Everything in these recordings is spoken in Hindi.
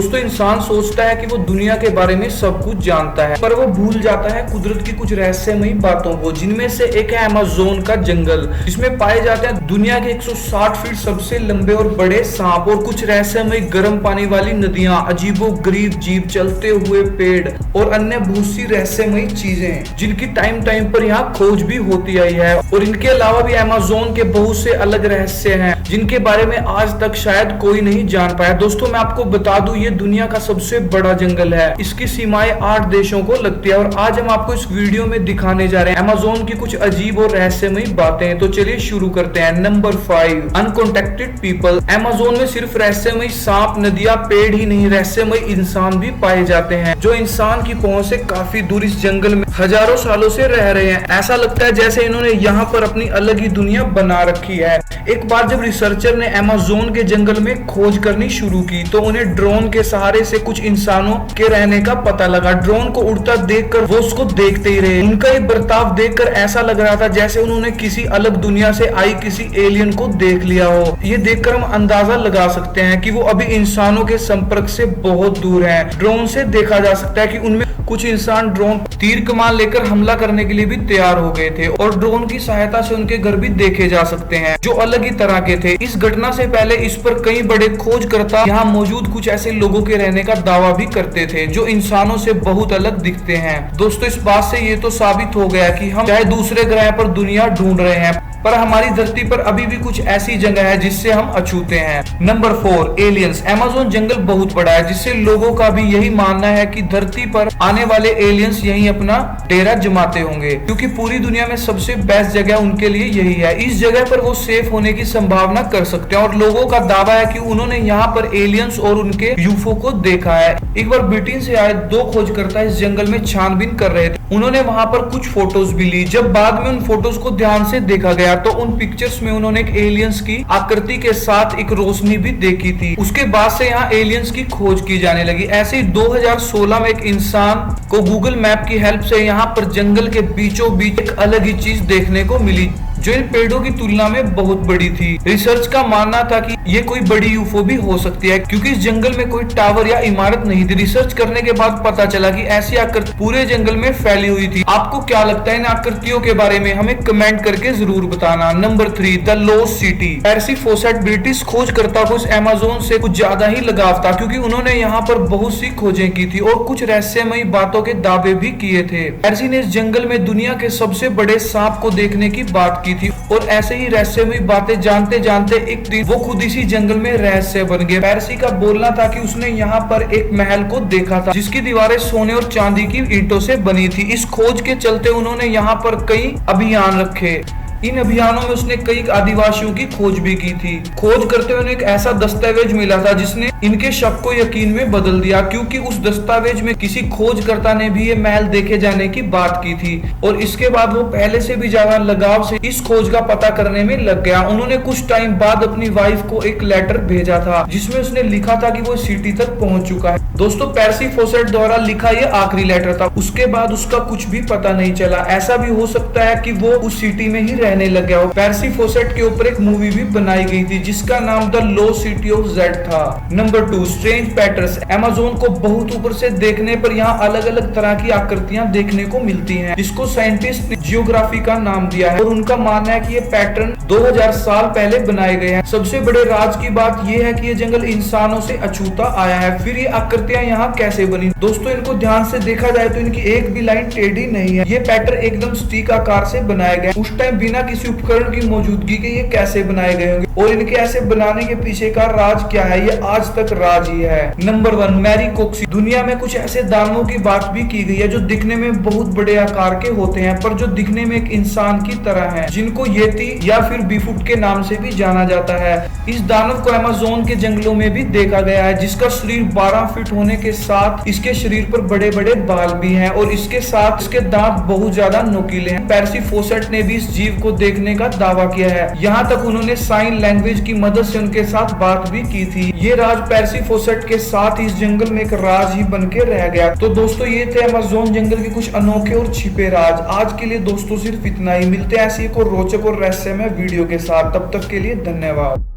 दोस्तों इंसान सोचता है कि वो दुनिया के बारे में सब कुछ जानता है, पर वो भूल जाता है कुदरत की कुछ रहस्यमयी बातों को, जिनमें से एक है अमेज़न का जंगल, जिसमें पाए जाते हैं दुनिया के 160 फीट सबसे लंबे और बड़े सांप और कुछ रहस्यमयी गर्म पानी वाली नदियां, अजीबोगरीब जीव, चलते हुए पेड़ और अन्य बहुत सी रहस्यमयी चीजें, जिनकी टाइम टाइम पर यहाँ खोज भी होती आई है। और इनके अलावा भी अमेज़न के बहुत से अलग रहस्य हैं जिनके बारे में आज तक शायद कोई नहीं जान पाया। दोस्तों मैं आपको बता दूं, ये दुनिया का सबसे बड़ा जंगल है, इसकी सीमाएं 8 देशों को लगती है। और आज हम आपको इस वीडियो में दिखाने जा रहे हैं अमेज़न की कुछ अजीब और रहस्यमयी बातें। तो चलिए शुरू करते हैं। Number 5, अनकॉन्टेक्टेड people. अमेज़न में सिर्फ रहस्यमयी सांप, नदियां, पेड़ ही नहीं, रहस्यमयी इंसान भी पाए जाते हैं जो इंसान की पहुंच से काफी दूर इस जंगल में हजारों सालों से रह रहे हैं। ऐसा लगता है जैसे इन्होंने यहाँ पर अपनी अलग ही दुनिया बना रखी है। एक बार जब रिसर्चर ने अमेज़न के जंगल में खोज करनी शुरू की तो उन्हें ड्रोन के सहारे से कुछ इंसानों के रहने का पता लगा। ड्रोन को उड़ता देखकर वो उसको देखते ही रहे। उनका ये बर्ताव देखकर ऐसा लग रहा था जैसे उन्होंने किसी अलग दुनिया से आई किसी एलियन को देख लिया हो। ये देखकर हम अंदाजा लगा सकते हैं कि वो अभी इंसानों के संपर्क से बहुत दूर हैं। ड्रोन से देखा जा सकता है कि उनमें कुछ इंसान ड्रोन तीर कमान लेकर हमला करने के लिए भी तैयार हो गए थे और ड्रोन की सहायता से उनके घर भी देखे जा सकते हैं जो अलग ही तरह के थे। इस घटना से पहले इस पर कई बड़े खोजकर्ता यहाँ मौजूद कुछ ऐसे लोगों के रहने का दावा भी करते थे जो इंसानों से बहुत अलग दिखते हैं। दोस्तों इस बात से ये तो साबित हो गया कि हम चाहे दूसरे ग्रह पर दुनिया ढूंढ रहे हैं, पर हमारी धरती पर अभी भी कुछ ऐसी जगह है जिससे हम अछूते हैं। Number 4, aliens. अमेज़न जंगल बहुत बड़ा है जिससे लोगों का भी यही मानना है कि धरती पर आने वाले एलियंस यहीं अपना डेरा जमाते होंगे, क्योंकि पूरी दुनिया में सबसे बेस्ट जगह उनके लिए यही है। इस जगह पर वो सेफ होने की संभावना कर सकते हैं और लोगों का दावा है कि उन्होंने यहाँ पर एलियंस और उनके यूएफओ को देखा है। एक बार ब्रिटेन से आए 2 खोजकर्ता इस जंगल में छानबीन कर रहे थे। उन्होंने वहां पर कुछ फोटोज भी ली। जब बाद में उन फोटोज को ध्यान से देखा गया तो उन पिक्चर्स में उन्होंने एक एलियंस की आकृति के साथ एक रोशनी भी देखी थी। उसके बाद से यहाँ एलियंस की खोज की जाने लगी। ऐसे ही 2016 में एक इंसान को गूगल मैप की हेल्प से यहाँ पर जंगल के बीचों बीच एक अलग ही चीज देखने को मिली जो इन पेड़ों की तुलना में बहुत बड़ी थी। रिसर्च का मानना था कि ये कोई बड़ी यूएफओ भी हो सकती है क्योंकि इस जंगल में कोई टावर या इमारत नहीं थी। रिसर्च करने के बाद पता चला कि ऐसी आकृति पूरे जंगल में फैली हुई थी। आपको क्या लगता है इन आकृतियों के बारे में? हमें कमेंट करके जरूर बताना। Number 3, the lost city. Percy फोसेट British खोजकर्ता को इस अमेज़न से कुछ ज्यादा ही लगाव था क्योंकि उन्होंने यहाँ पर बहुत सी खोजें की थी और कुछ रहस्यमयी बातों के दावे भी किए थे। पेर्सी ने इस जंगल में दुनिया के सबसे बड़े सांप को देखने की बात की थी और ऐसे ही रहस्यमयी बातें जानते जानते एक दिन वो खुद इसी जंगल में रहस्य बन गए। पेर्सी का बोलना था कि उसने यहाँ पर एक महल को देखा था जिसकी दीवारें सोने और चांदी की ईंटों से बनी थी। इस खोज के चलते उन्होंने यहाँ पर कई अभियान रखे। इन अभियानों में उसने कई आदिवासियों की खोज भी की थी। खोज करते हुए एक ऐसा दस्तावेज मिला था जिसने इनके शक को यकीन में बदल दिया, क्योंकि उस दस्तावेज में किसी खोजकर्ता ने भी ये महल देखे जाने की बात की थी और इसके बाद वो पहले से भी ज्यादा लगाव से इस खोज का पता करने में लग गया। उन्होंने कुछ टाइम बाद अपनी वाइफ को एक लेटर भेजा था जिसमें उसने लिखा था कि वो सिटी तक पहुंच चुका है। दोस्तों पेर्सी फोसेट द्वारा लिखा ये आखिरी लेटर था। उसके बाद उसका कुछ भी पता नहीं चला। ऐसा भी हो सकता है कि वो उस सिटी में ही रहने लग गया हो। पेर्सी फोसेट के ऊपर एक मूवी भी बनाई गई थी जिसका नाम the lost city of Z था। Number 2, strange patterns. अमेज़न को बहुत ऊपर से देखने पर यहाँ अलग अलग तरह की आकृतियां देखने को मिलती हैं जिसको साइंटिस्ट ने जियोग्राफी का नाम दिया है और उनका मानना है कि ये पैटर्न 2000 साल पहले बनाए गए हैं। सबसे बड़े राज की बात यह है कि ये जंगल इंसानों से अछूता आया है। फिर ये आकृतियां यहाँ कैसे बनी? दोस्तों इनको ध्यान से देखा जाए तो इनकी एक भी लाइन टेढ़ी नहीं है। ये पैटर्न एकदम स्टिक आकार से बनाए गए। उस टाइम बिना किसी उपकरण की मौजूदगी के ये कैसे बनाए गए होंगे और इनके ऐसे बनाने के पीछे का राज क्या है? ये आज तक राज ही है। नंबर 1, मैरी कोक्सी। दुनिया में कुछ ऐसे दानवों की बात भी की गई है जो दिखने में बहुत बड़े आकार के होते हैं पर जो दिखने में एक इंसान की तरह हैं, जिनको येती या फिर बिफुट के नाम से भी जाना जाता है। इस दानव को अमेज़न के जंगलों में भी देखा गया है जिसका शरीर 12 फीट होने के साथ इसके शरीर पर बड़े बड़े बाल भी हैं और इसके साथ इसके दांत बहुत ज्यादा नुकीले हैं। पेर्सी फोसेट ने भी इस जीव को देखने का दावा किया है। यहाँ तक उन्होंने साइन लैंग्वेज की मदद से उनके साथ बात भी की थी। ये राज पेर्सी फोसेट के साथ इस जंगल में एक राज ही बन के रह गया। तो दोस्तों ये थे अमेज़न जंगल के कुछ अनोखे और छिपे राज। आज के लिए दोस्तों सिर्फ इतना ही। मिलते हैं ऐसी एक और रोचक और रहस्यमय वीडियो के साथ। तब तक के लिए धन्यवाद।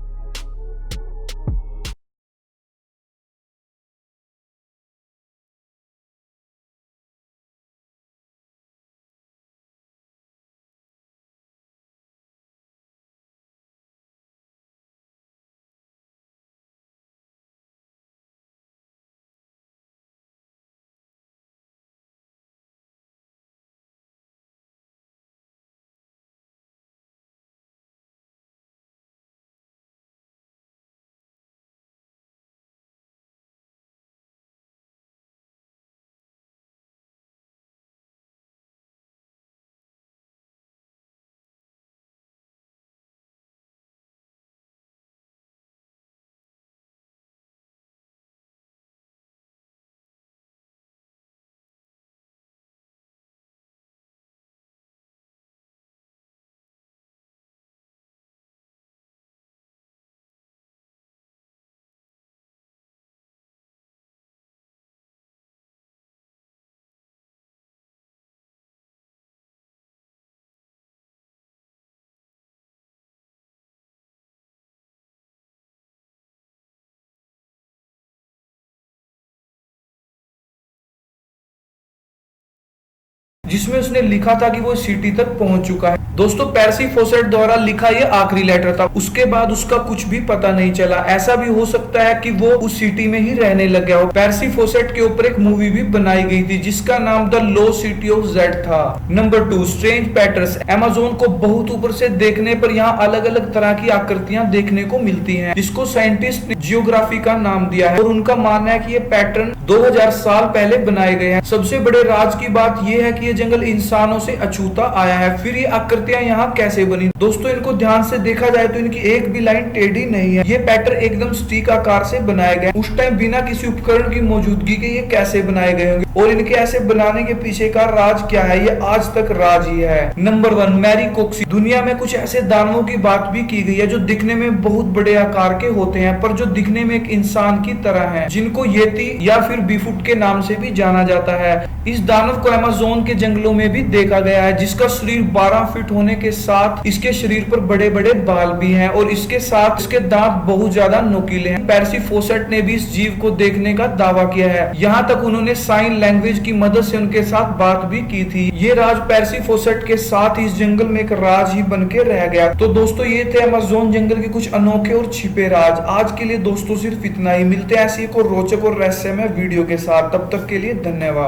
जिसमें उसने लिखा था कि वो सिटी तक पहुंच चुका है। दोस्तों, पेर्सी फोसेट द्वारा लिखा ये आखिरी लेटर था। उसके बाद उसका कुछ भी पता नहीं चला। ऐसा भी हो सकता है कि वो उस सिटी में ही रहने लग गया हो। पेर्सी फोसेट के ऊपर एक मूवी भी बनाई गई थी जिसका नाम द लो सिटी ऑफ जेड था। Number 2, strange patterns. अमेज़न को बहुत ऊपर से देखने पर यहाँ अलग अलग तरह की आकृतियां देखने को मिलती हैं, जिसको साइंटिस्ट ने जियोग्राफी का नाम दिया है और उनका मानना है कि ये पैटर्न 2000 साल पहले बनाए गए हैं। सबसे बड़े राज की बात यह है कि ये जंगल इंसानों से अछूता आया है। फिर ये आकृतियां यहाँ कैसे बनी? दोस्तों, इनको ध्यान से देखा जाए तो इनकी एक भी लाइन टेढ़ी नहीं है। ये पैटर्न एकदम स्टिक आकार से बनाए गए। उस टाइम बिना किसी उपकरण की मौजूदगी के ये कैसे बनाए गए होंगे और इनके ऐसे बनाने के पीछे का राज क्या है, ये आज तक राज ही है। नंबर 1, मैरी कोक्सी। दुनिया में कुछ ऐसे दानवों की बात भी की गई है जो दिखने में बहुत बड़े आकार के होते हैं पर जो दिखने में एक इंसान की तरह हैं, जिनको येती या फिर बीफुट के नाम से भी जाना जाता है। इस दानव को अमेज़न के जंगलों में भी देखा गया है, जिसका शरीर 12 फीट होने के साथ इसके शरीर पर बड़े बड़े बाल भी हैं और इसके साथ इसके दांत बहुत ज्यादा नुकीले हैं। पेर्सी फोसेट ने भी इस जीव को देखने का दावा किया है। यहाँ तक उन्होंने साइन लैंग्वेज की मदद से उनके साथ बात भी की थी। ये राज पेर्सी फोसेट के साथ इस जंगल में एक राज ही बन के रह गया। तो दोस्तों, ये थे अमेज़न जंगल के कुछ अनोखे और छिपे राज। आज के लिए दोस्तों सिर्फ इतना ही। मिलते हैं ऐसी एक और रोचक और रहस्यमय वीडियो के साथ। तब तक के लिए धन्यवाद।